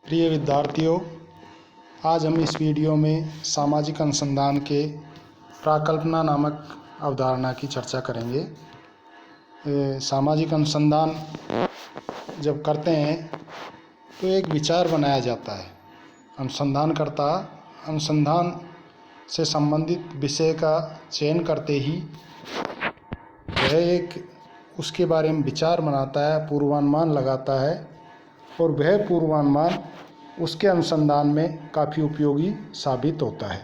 प्रिय विद्यार्थियों, आज हम इस वीडियो में सामाजिक अनुसंधान के प्राकल्पना नामक अवधारणा की चर्चा करेंगे। सामाजिक अनुसंधान जब करते हैं तो एक विचार बनाया जाता है। अनुसंधानकर्ता अनुसंधान से संबंधित विषय का चयन करते ही वह एक उसके बारे में विचार बनाता है, पूर्वानुमान लगाता है और वह पूर्वानुमान उसके अनुसंधान में काफ़ी उपयोगी साबित होता है।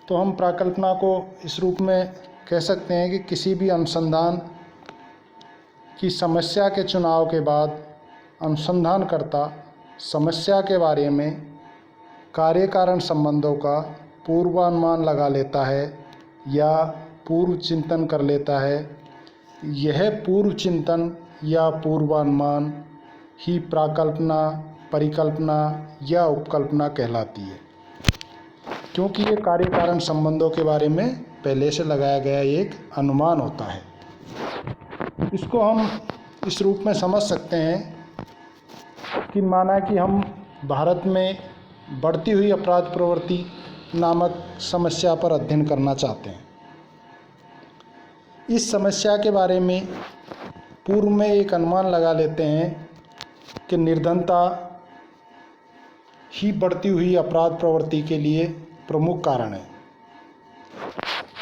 तो हम प्राकल्पना को इस रूप में कह सकते हैं कि किसी भी अनुसंधान की समस्या के चुनाव के बाद अनुसंधानकर्ता समस्या के बारे में कार्य कारण संबंधों का पूर्वानुमान लगा लेता है या पूर्व चिंतन कर लेता है। यह पूर्व चिंतन या पूर्वानुमान ही प्राकल्पना, परिकल्पना या उपकल्पना कहलाती है, क्योंकि ये कार्य कारण संबंधों के बारे में पहले से लगाया गया एक अनुमान होता है। इसको हम इस रूप में समझ सकते हैं कि माना कि हम भारत में बढ़ती हुई अपराध प्रवृत्ति नामक समस्या पर अध्ययन करना चाहते हैं। इस समस्या के बारे में पूर्व में एक अनुमान लगा लेते हैं कि निर्धनता ही बढ़ती हुई अपराध प्रवृत्ति के लिए प्रमुख कारण है।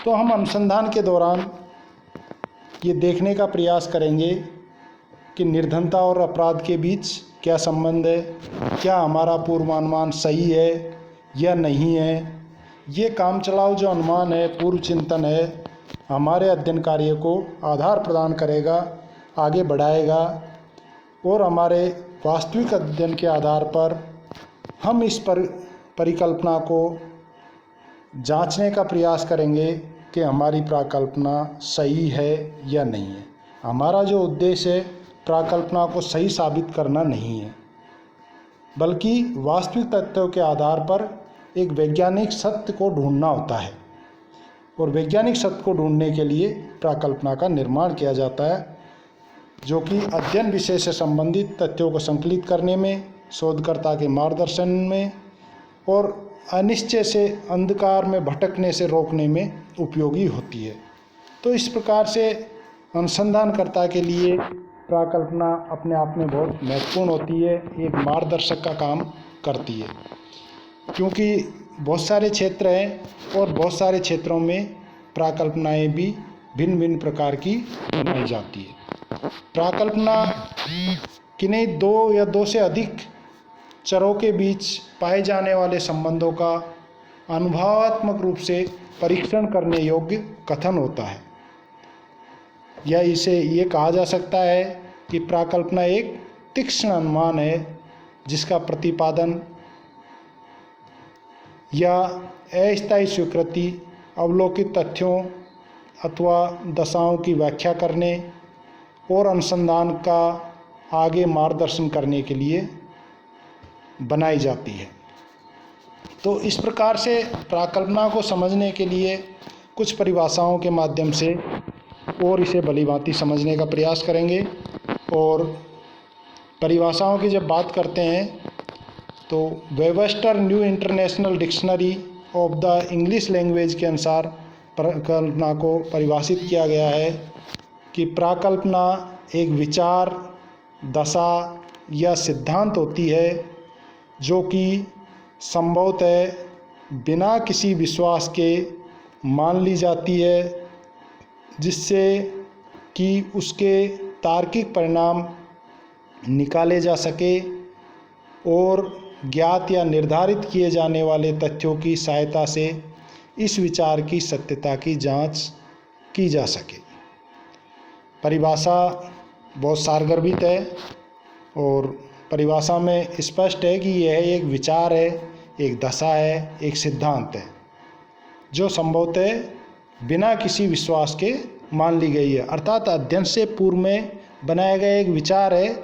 तो हम अनुसंधान के दौरान ये देखने का प्रयास करेंगे कि निर्धनता और अपराध के बीच क्या संबंध है, क्या हमारा पूर्वानुमान सही है या नहीं है। ये काम चलाओ जो अनुमान है, पूर्व चिंतन है, हमारे अध्ययन कार्य को आधार प्रदान करेगा, आगे बढ़ाएगा और हमारे वास्तविक अध्ययन के आधार पर हम इस परिकल्पना को जांचने का प्रयास करेंगे कि हमारी प्राकल्पना सही है या नहीं है। हमारा जो उद्देश्य है प्राकल्पना को सही साबित करना नहीं है, बल्कि वास्तविक तथ्यों के आधार पर एक वैज्ञानिक सत्य को ढूंढना होता है और वैज्ञानिक सत्य को ढूंढने के लिए प्राकल्पना का निर्माण किया जाता है, जो कि अध्ययन विषय से संबंधित तथ्यों को संकलित करने में, शोधकर्ता के मार्गदर्शन में और अनिश्चय से अंधकार में भटकने से रोकने में उपयोगी होती है। तो इस प्रकार से अनुसंधानकर्ता के लिए प्राकल्पना अपने आप में बहुत महत्वपूर्ण होती है, एक मार्गदर्शक का काम करती है, क्योंकि बहुत सारे क्षेत्र हैं और बहुत सारे क्षेत्रों में प्राकल्पनाएं भी भिन्न भिन्न प्रकार की बनाई जाती है। प्राकल्पना किन्हीं दो या दो से अधिक चरों के बीच पाए जाने वाले संबंधों का अनुभवात्मक रूप से परीक्षण करने योग्य कथन होता है, या इसे ये कहा जा सकता है कि प्राकल्पना एक तीक्ष्ण अनुमान है जिसका प्रतिपादन या अस्थायी स्वीकृति अवलोकित तथ्यों अथवा दशाओं की व्याख्या करने और अनुसंधान का आगे मार्गदर्शन करने के लिए बनाई जाती है। तो इस प्रकार से प्राकल्पना को समझने के लिए कुछ परिभाषाओं के माध्यम से और इसे भलीभांति समझने का प्रयास करेंगे। और परिभाषाओं की जब बात करते हैं तो Webster new international dictionary of the English language के अनुसार प्राकल्पना को परिभाषित किया गया है कि प्राकल्पना एक विचार, दशा या सिद्धांत होती है जो कि संभवतः बिना किसी विश्वास के मान ली जाती है, जिससे कि उसके तार्किक परिणाम निकाले जा सके और ज्ञात या निर्धारित किए जाने वाले तथ्यों की सहायता से इस विचार की सत्यता की जांच की जा सके। परिभाषा बहुत सारगर्भित है और परिभाषा में स्पष्ट है कि यह एक विचार है, एक दशा है, एक सिद्धांत है जो संभवतः बिना किसी विश्वास के मान ली गई है। अर्थात अध्ययन से पूर्व में बनाया गया एक विचार है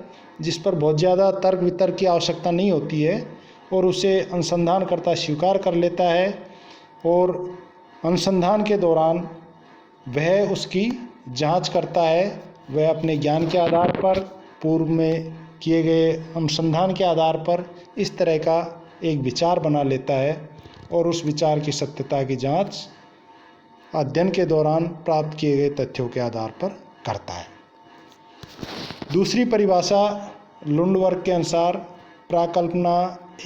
जिस पर बहुत ज़्यादा तर्क वितर्क की आवश्यकता नहीं होती है और उसे अनुसंधानकर्ता स्वीकार कर लेता है और अनुसंधान के दौरान वह उसकी जांच करता है। वह अपने ज्ञान के आधार पर, पूर्व में किए गए अनुसंधान के आधार पर इस तरह का एक विचार बना लेता है और उस विचार की सत्यता की जांच अध्ययन के दौरान प्राप्त किए गए तथ्यों के आधार पर करता है। दूसरी परिभाषा लुंडवर्ग के अनुसार प्राकल्पना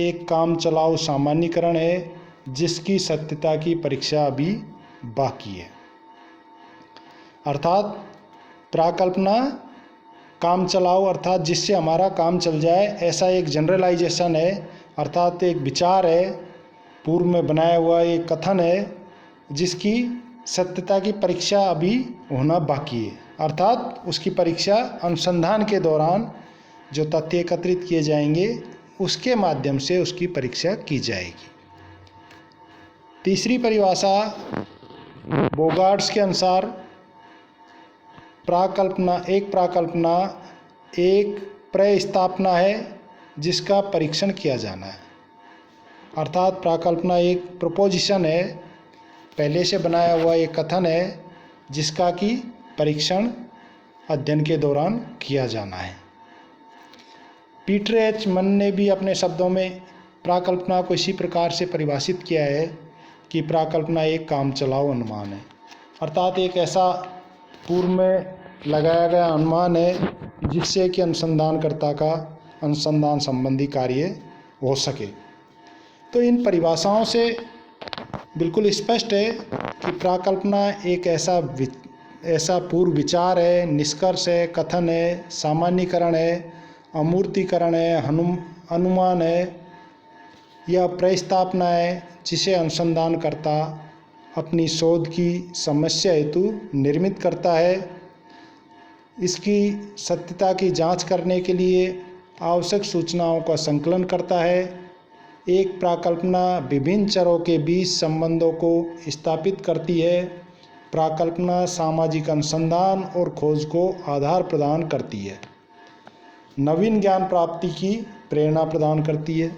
एक काम चलाऊ सामान्यीकरण है जिसकी सत्यता की परीक्षा अभी बाकी है। अर्थात प्राकल्पना काम चलाओ अर्थात जिससे हमारा काम चल जाए ऐसा एक जनरलाइजेशन है, अर्थात एक विचार है, पूर्व में बनाया हुआ एक कथन है जिसकी सत्यता की परीक्षा अभी होना बाकी है। अर्थात उसकी परीक्षा अनुसंधान के दौरान जो तथ्य एकत्रित किए जाएंगे उसके माध्यम से उसकी परीक्षा की जाएगी। तीसरी परिभाषा बोगार्ड्स के अनुसार प्राकल्पना एक प्रस्थापना है जिसका परीक्षण किया जाना है। अर्थात प्राकल्पना एक प्रपोजिशन है, पहले से बनाया हुआ एक कथन है जिसका कि परीक्षण अध्ययन के दौरान किया जाना है। पीटर एच मन ने भी अपने शब्दों में प्राकल्पना को इसी प्रकार से परिभाषित किया है कि प्राकल्पना एक काम चलाऊ अनुमान है, अर्थात एक ऐसा पूर्व में लगाया गया अनुमान है जिससे कि अनुसंधानकर्ता का अनुसंधान संबंधी कार्य हो सके। तो इन परिभाषाओं से बिल्कुल स्पष्ट है कि प्राकल्पना एक ऐसा पूर्व विचार है, निष्कर्ष है, कथन है, सामान्यीकरण है, अमूर्तीकरण है, अनुमान है या प्रस्थापना है जिसे अनुसंधानकर्ता अपनी शोध की समस्या हेतु निर्मित करता है। इसकी सत्यता की जांच करने के लिए आवश्यक सूचनाओं का संकलन करता है। एक प्राकल्पना विभिन्न चरों के बीच संबंधों को स्थापित करती है। प्राकल्पना सामाजिक अनुसंधान और खोज को आधार प्रदान करती है, नवीन ज्ञान प्राप्ति की प्रेरणा प्रदान करती है।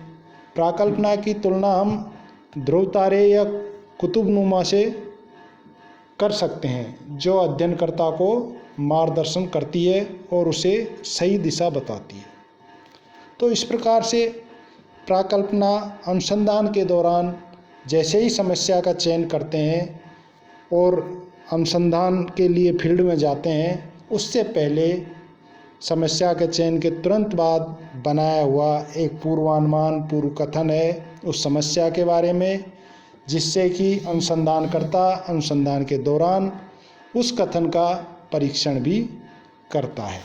प्राकल्पना की तुलना हम ध्रुव तारे या कुतुबनुमा से कर सकते हैं जो अध्ययनकर्ता को मार्गदर्शन करती है और उसे सही दिशा बताती है। तो इस प्रकार से प्राकल्पना अनुसंधान के दौरान जैसे ही समस्या का चयन करते हैं और अनुसंधान के लिए फील्ड में जाते हैं उससे पहले समस्या के चयन के तुरंत बाद बनाया हुआ एक पूर्वानुमान पूर्व कथन है उस समस्या के बारे में, जिससे कि अनुसंधानकर्ता अनुसंधान के दौरान उस कथन का परीक्षण भी करता है।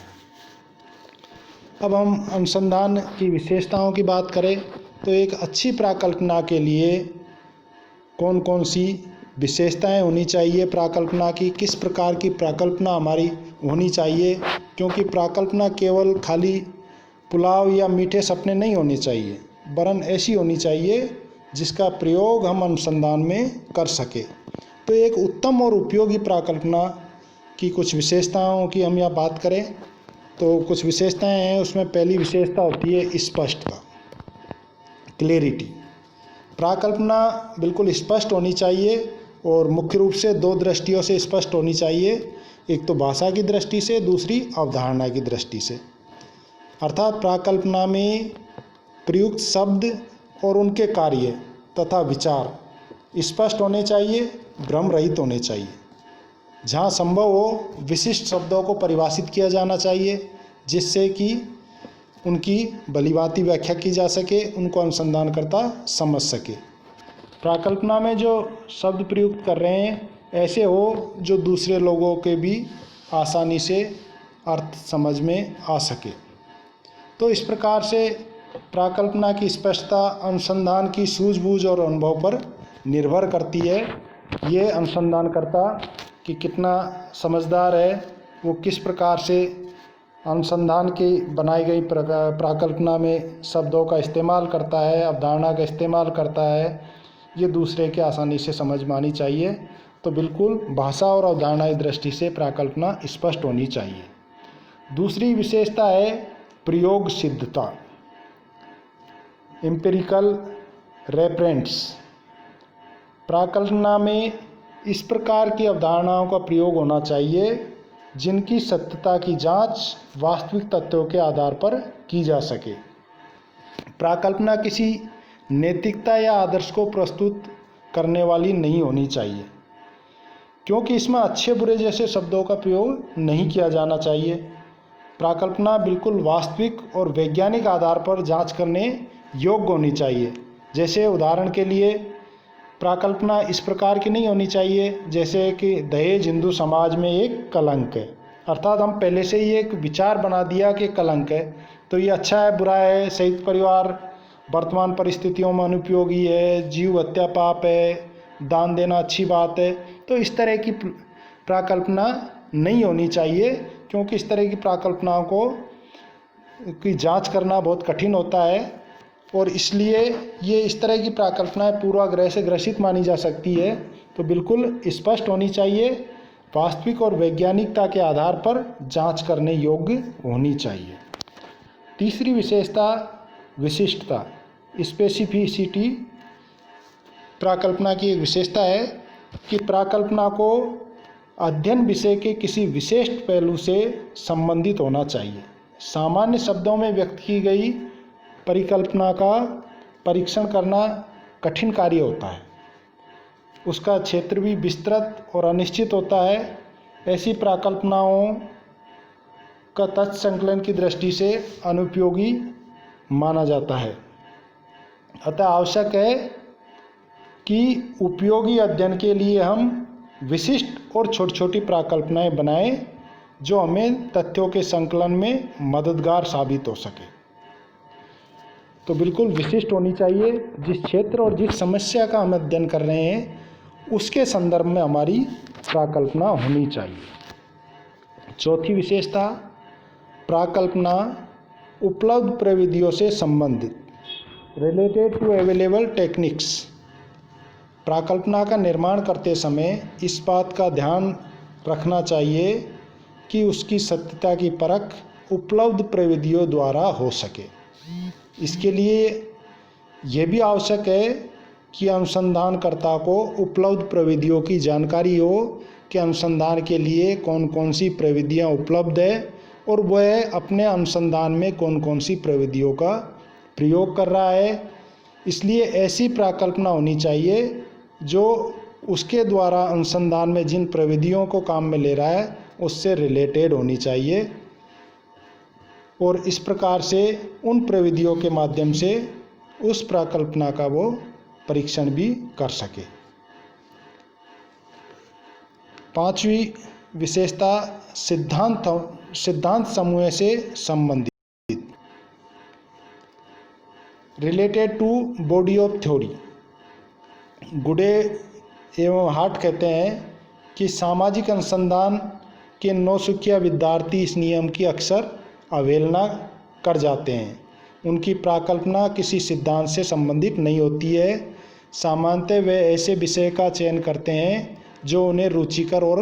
अब हम अनुसंधान की विशेषताओं की बात करें तो एक अच्छी प्राकल्पना के लिए कौन कौन सी विशेषताएं होनी चाहिए, प्राकल्पना की किस प्रकार की प्राकल्पना हमारी होनी चाहिए, क्योंकि प्राकल्पना केवल खाली पुलाव या मीठे सपने नहीं होने चाहिए, वरन ऐसी होनी चाहिए जिसका प्रयोग हम अनुसंधान में कर सके। तो एक उत्तम और उपयोगी प्राकल्पना की कुछ विशेषताओं की हम यहाँ बात करें तो कुछ विशेषताएं हैं। उसमें पहली विशेषता होती है स्पष्टता, क्लैरिटी। प्राकल्पना बिल्कुल स्पष्ट होनी चाहिए और मुख्य रूप से दो दृष्टियों से स्पष्ट होनी चाहिए, एक तो भाषा की दृष्टि से, दूसरी अवधारणा की दृष्टि से। अर्थात प्राकल्पना में प्रयुक्त शब्द और उनके कार्य तथा विचार स्पष्ट होने चाहिए, भ्रम रहित होने चाहिए। जहाँ संभव हो विशिष्ट शब्दों को परिभाषित किया जाना चाहिए जिससे कि उनकी भलीभांति व्याख्या की जा सके, उनको अनुसंधानकर्ता समझ सके। प्राकल्पना में जो शब्द प्रयुक्त कर रहे हैं ऐसे हो जो दूसरे लोगों के भी आसानी से अर्थ समझ में आ सके। तो इस प्रकार से प्राकल्पना की स्पष्टता अनुसंधान की सूझबूझ और अनुभव पर निर्भर करती है। ये अनुसंधानकर्ता कि कितना समझदार है, वो किस प्रकार से अनुसंधान की बनाई गई प्राकल्पना में शब्दों का इस्तेमाल करता है, अवधारणा का इस्तेमाल करता है, ये दूसरे के आसानी से समझ में आनी चाहिए। तो बिल्कुल भाषा और अवधारणा की दृष्टि से प्राकल्पना स्पष्ट होनी चाहिए। दूसरी विशेषता है प्रयोग सिद्धता, एम्पिरिकल रेफरेंस। प्राकल्पना में इस प्रकार की अवधारणाओं का प्रयोग होना चाहिए जिनकी सत्यता की जांच वास्तविक तथ्यों के आधार पर की जा सके। प्राकल्पना किसी नैतिकता या आदर्श को प्रस्तुत करने वाली नहीं होनी चाहिए, क्योंकि इसमें अच्छे बुरे जैसे शब्दों का प्रयोग नहीं किया जाना चाहिए। प्राकल्पना बिल्कुल वास्तविक और वैज्ञानिक आधार पर जांच करने योग्य होनी चाहिए। जैसे उदाहरण के लिए प्राकल्पना इस प्रकार की नहीं होनी चाहिए जैसे कि दहेज हिंदू समाज में एक कलंक है, अर्थात हम पहले से ही एक विचार बना दिया कि कलंक है, तो ये अच्छा है बुरा है, संयुक्त परिवार वर्तमान परिस्थितियों में अनुपयोगी है, जीव हत्या पाप है, दान देना अच्छी बात है। तो इस तरह की प्राकल्पना नहीं होनी चाहिए, क्योंकि इस तरह की प्राकल्पनाओं की जांच करना बहुत कठिन होता है और इसलिए ये इस तरह की प्राकल्पनाएं पूर्वाग्रह से ग्रसित मानी जा सकती है। तो बिल्कुल स्पष्ट होनी चाहिए, वास्तविक और वैज्ञानिकता के आधार पर जांच करने योग्य होनी चाहिए। तीसरी विशेषता विशिष्टता, स्पेसिफिसिटी, प्राकल्पना की एक विशेषता है कि प्राकल्पना को अध्ययन विषय के किसी विशेष पहलू से संबंधित होना चाहिए। सामान्य शब्दों में व्यक्त की गई परिकल्पना का परीक्षण करना कठिन कार्य होता है, उसका क्षेत्र भी विस्तृत और अनिश्चित होता है। ऐसी प्राकल्पनाओं का तथ्य संकलन की दृष्टि से अनुपयोगी माना जाता है। अतः आवश्यक है कि उपयोगी अध्ययन के लिए हम विशिष्ट और छोटी छोटी प्राकल्पनाएं बनाएं जो हमें तथ्यों के संकलन में मददगार साबित हो सके। तो बिल्कुल विशिष्ट होनी चाहिए, जिस क्षेत्र और जिस समस्या का हम अध्ययन कर रहे हैं उसके संदर्भ में हमारी प्राकल्पना होनी चाहिए। चौथी विशेषता, प्राकल्पना उपलब्ध प्रविधियों से संबंधित, रिलेटेड टू अवेलेबल टेक्निक्स। प्राकल्पना का निर्माण करते समय इस बात का ध्यान रखना चाहिए कि उसकी सत्यता की परख उपलब्ध प्रविधियों द्वारा हो सके। इसके लिए यह भी आवश्यक है कि अनुसंधानकर्ता को उपलब्ध प्रविधियों की जानकारी हो कि अनुसंधान के लिए कौन कौन सी प्रविधियां उपलब्ध है और वह अपने अनुसंधान में कौन कौन सी प्रविधियों का प्रयोग कर रहा है। इसलिए ऐसी प्राकल्पना होनी चाहिए जो उसके द्वारा अनुसंधान में जिन प्रविधियों को काम में ले रहा है उससे रिलेटेड होनी चाहिए और इस प्रकार से उन प्रविधियों के माध्यम से उस प्राकल्पना का वो परीक्षण भी कर सके। पांचवी विशेषता, सिद्धांत समूह से संबंधित, related to body of theory. गुडे एवं हार्ट कहते हैं कि सामाजिक अनुसंधान के नौसिखिया विद्यार्थी इस नियम की अक्सर अवहेलना कर जाते हैं। उनकी प्राकल्पना किसी सिद्धांत से संबंधित नहीं होती है। सामान्यतः वे ऐसे विषय का चयन करते हैं जो उन्हें रुचिकर और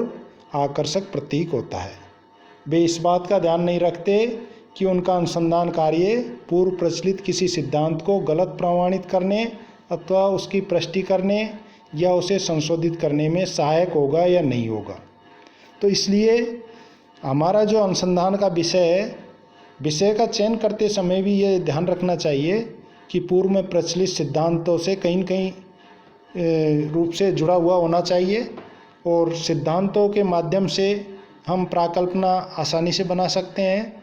आकर्षक प्रतीक होता है। वे इस बात का ध्यान नहीं रखते कि उनका अनुसंधान कार्य पूर्व प्रचलित किसी सिद्धांत को गलत प्रमाणित करने अथवा उसकी पुष्टि करने या उसे संशोधित करने में सहायक होगा या नहीं होगा। तो इसलिए हमारा जो अनुसंधान का विषय है, विषय का चयन करते समय भी ये ध्यान रखना चाहिए कि पूर्व में प्रचलित सिद्धांतों से कहीं न कहीं रूप से जुड़ा हुआ होना चाहिए और सिद्धांतों के माध्यम से हम प्राकल्पना आसानी से बना सकते हैं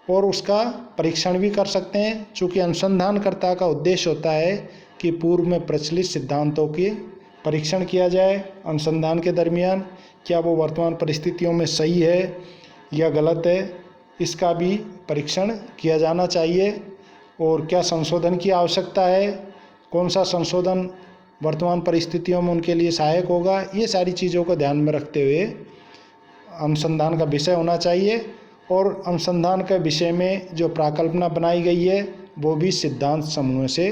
और उसका परीक्षण भी कर सकते हैं। चूँकि अनुसंधानकर्ता का उद्देश्य होता है कि पूर्व में प्रचलित सिद्धांतों के परीक्षण किया जाए अनुसंधान के दरमियान, क्या वो वर्तमान परिस्थितियों में सही है या गलत है, इसका भी परीक्षण किया जाना चाहिए। और क्या संशोधन की आवश्यकता है, कौन सा संशोधन वर्तमान परिस्थितियों में उनके लिए सहायक होगा, ये सारी चीज़ों को ध्यान में रखते हुए अनुसंधान का विषय होना चाहिए। और अनुसंधान के विषय में जो प्राकल्पना बनाई गई है वो भी सिद्धांत समूह से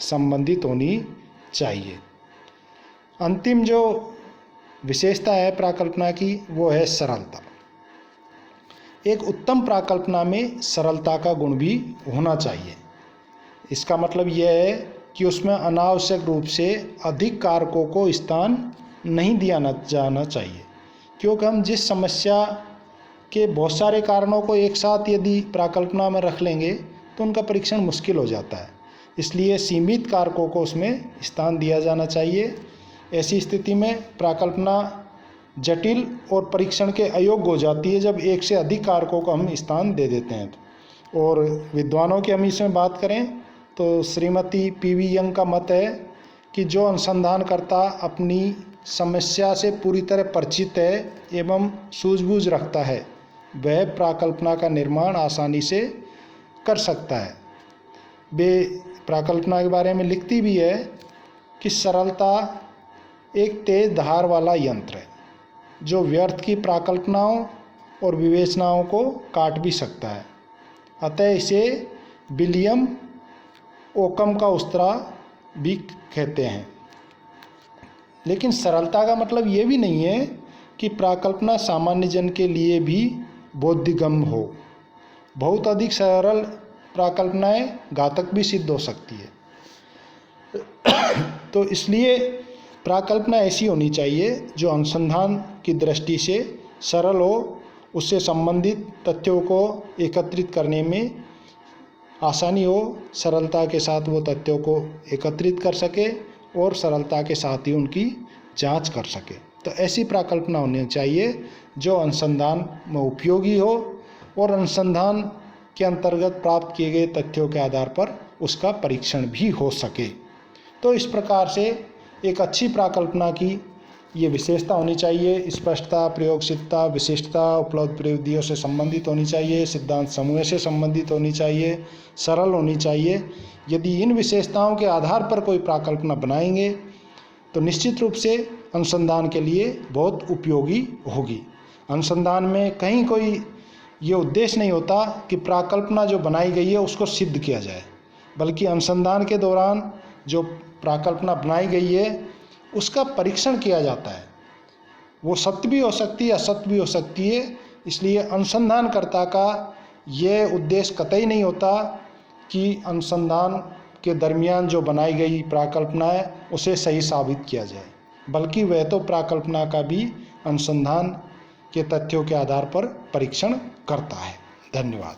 संबंधित होनी चाहिए। अंतिम जो विशेषता है प्राकल्पना की वो है सरलता। एक उत्तम प्राकल्पना में सरलता का गुण भी होना चाहिए। इसका मतलब यह है कि उसमें अनावश्यक रूप से अधिक कारकों को स्थान नहीं दिया जाना चाहिए, क्योंकि हम जिस समस्या के बहुत सारे कारणों को एक साथ यदि प्राकल्पना में रख लेंगे तो उनका परीक्षण मुश्किल हो जाता है। इसलिए सीमित कारकों को उसमें स्थान दिया जाना चाहिए। ऐसी स्थिति में प्राकल्पना जटिल और परीक्षण के अयोग्य हो जाती है जब एक से अधिक कारकों को हम स्थान दे देते हैं। और विद्वानों की हम इसमें बात करें तो श्रीमती पी.वी. यंग का मत है कि जो अनुसंधानकर्ता अपनी समस्या से पूरी तरह परिचित है एवं सूझबूझ रखता है वह प्राकल्पना का निर्माण आसानी से कर सकता है। वे प्राकल्पना के बारे में लिखती भी है कि सरलता एक तेज धार वाला यंत्र है जो व्यर्थ की प्राकल्पनाओं और विवेचनाओं को काट भी सकता है। अतः इसे विलियम ओकम का उस्तरा भी कहते हैं। लेकिन सरलता का मतलब ये भी नहीं है कि प्राकल्पना सामान्य जन के लिए भी बोधगम्य हो। बहुत अधिक सरल प्राकल्पनाएं घातक भी सिद्ध हो सकती है। तो इसलिए प्राकल्पना ऐसी होनी चाहिए जो अनुसंधान की दृष्टि से सरल हो, उससे संबंधित तथ्यों को एकत्रित करने में आसानी हो, सरलता के साथ वो तथ्यों को एकत्रित कर सके और सरलता के साथ ही उनकी जांच कर सके। तो ऐसी प्राकल्पना होनी चाहिए जो अनुसंधान में उपयोगी हो और अनुसंधान के अंतर्गत प्राप्त किए गए तथ्यों के आधार पर उसका परीक्षण भी हो सके। तो इस प्रकार से एक अच्छी प्राकल्पना की ये विशेषता होनी चाहिए। स्पष्टता, प्रयोगशीलता, विशिष्टता, उपलब्ध प्रविधियों से संबंधित होनी चाहिए, सिद्धांत समूह से संबंधित होनी चाहिए, सरल होनी चाहिए। यदि इन विशेषताओं के आधार पर कोई प्राकल्पना बनाएंगे तो निश्चित रूप से अनुसंधान के लिए बहुत उपयोगी होगी। अनुसंधान में कहीं कोई ये उद्देश्य नहीं होता कि प्राकल्पना जो बनाई गई है उसको सिद्ध किया जाए, बल्कि अनुसंधान के दौरान जो प्राकल्पना बनाई गई है उसका परीक्षण किया जाता है। वो सत्य भी हो सकती है, असत्य भी हो सकती है। इसलिए अनुसंधानकर्ता का ये उद्देश्य कतई नहीं होता कि अनुसंधान के दरमियान जो बनाई गई प्राकल्पना है उसे सही साबित किया जाए, बल्कि वह तो प्राकल्पना का भी अनुसंधान के तथ्यों के आधार पर परीक्षण करता है। धन्यवाद।